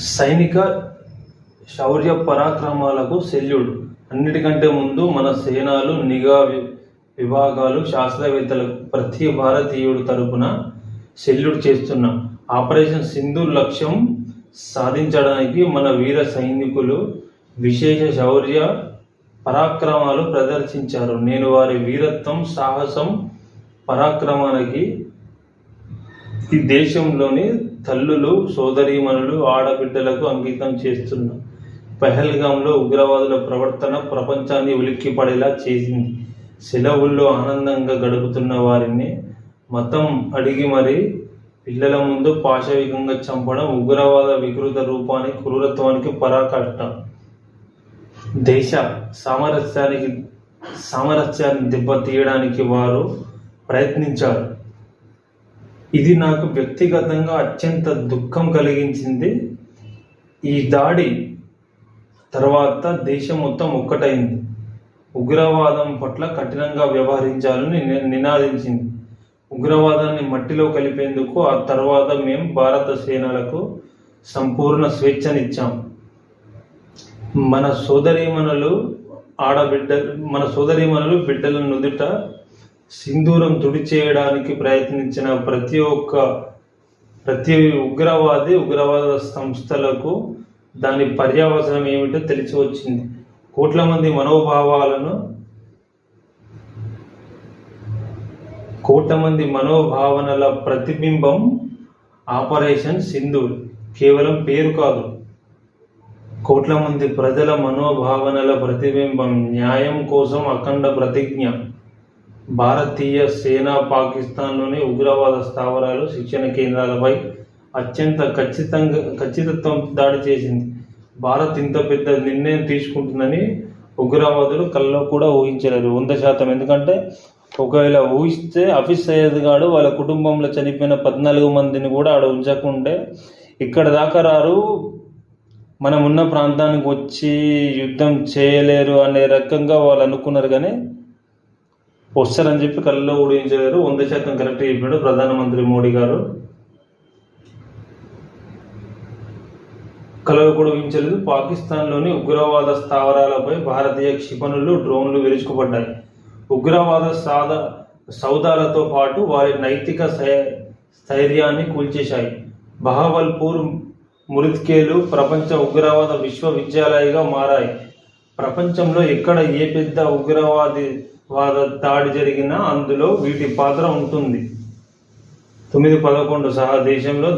సైనిక శౌర్య పరాక్రమాలకు సెల్యూట్. అన్నిటికంటే ముందు మన సేనలు, నిఘా విభాగాలు, శాస్త్రవేత్తలకు ప్రతి భారతీయుడు తరపున సెల్యూట్ చేస్తున్నా. ఆపరేషన్ సింధూర్ లక్ష్యం సాధించడానికి మన వీర సైనికులు విశేష శౌర్య పరాక్రమాలు ప్రదర్శించారు. నేను వారి వీరత్వం, సాహసం, పరాక్రమానికి ఈ దేశంలోని తల్లులు, సోదరీమణులు, ఆడబిడ్డలకు అంకితం చేస్తున్నా. పహల్గాంలో ఉగ్రవాదుల ప్రవర్తన ప్రపంచాన్ని ఉలిక్కిపడేలా చేసింది. సెలవుల్లో ఆనందంగా గడుపుతున్న వారిని మతం అడిగి మరీ పిల్లల ముందు పాశవికంగా చంపడం ఉగ్రవాద వికృత రూపానికి, క్రూరత్వానికి పరాకాష్ట. దేశ సామరస్యాన్ని దెబ్బతీయడానికి వారు ప్రయత్నించారు. ఇది నాకు వ్యక్తిగతంగా అత్యంత దుఃఖం కలిగించింది. ఈ దాడి తర్వాత దేశం మొత్తం ఒక్కటైంది. ఉగ్రవాదం పట్ల కఠినంగా వ్యవహరించాలని నినాదించింది. ఉగ్రవాదాన్ని మట్టిలో కలిపేందుకు ఆ తర్వాత మేము భారత సేనలకు సంపూర్ణ స్వేచ్ఛనిచ్చాం. మన సోదరీమణులు బిడ్డల నుదుట సింధూరం తుడిచేయడానికి ప్రయత్నించిన ప్రతి ఉగ్రవాద సంస్థలకు దాని పర్యవసనం ఏమిటో తెలిసి వచ్చింది. కోట్ల మంది మనోభావనల ప్రతిబింబం ఆపరేషన్ సింధూర్. కేవలం పేరు కాదు, కోట్ల మంది ప్రజల మనోభావనల ప్రతిబింబం. న్యాయం కోసం అఖండ ప్రతిజ్ఞ. భారతీయ సేన పాకిస్తాన్లోని ఉగ్రవాద స్థావరాలు, శిక్షణ కేంద్రాలపై అత్యంత ఖచ్చితత్వం దాడి చేసింది. భారత్ ఇంత పెద్ద నిర్ణయం తీసుకుంటుందని ఉగ్రవాదులు కల్లో కూడా ఊహించలేరు. 100%. ఎందుకంటే ఒకవేళ ఊహిస్తే హఫీజ్ సయ్యద్ గాడు వాళ్ళ కుటుంబంలో చనిపోయిన 14 మందిని కూడా ఆడ ఉంచకుంటే ఇక్కడ దాకా రారు, మనం ఉన్న ప్రాంతానికి వచ్చి యుద్ధం చేయలేరు అనే రకంగా వాళ్ళు అనుకున్నారు. కానీ వస్తారని చెప్పి కళ్ళలో ఊహించలేరు. 100% కరెక్ట్ చెప్పాడు ప్రధానమంత్రి మోడీ గారు. కళలు కూడా ఊహించలేదు. పాకిస్తాన్లోని ఉగ్రవాద స్థావరాలపై భారతీయ క్షిపణులు, డ్రోన్లు విరుచుకుపడ్డాయి. ఉగ్రవాద సౌదాలతో పాటు వారి నైతిక స్థైర్యాన్ని కూల్చేశాయి. బహవల్పూర్, మురిత్కేలు ప్రపంచ ఉగ్రవాద విశ్వవిద్యాలయాలుగా మారాయి. ప్రపంచంలో ఎక్కడ ఏ పెద్ద ఉగ్రవాద దాడి జరిగినా అందులో వీటి పాత్ర ఉంటుంది. 9/11 సహా దేశంలో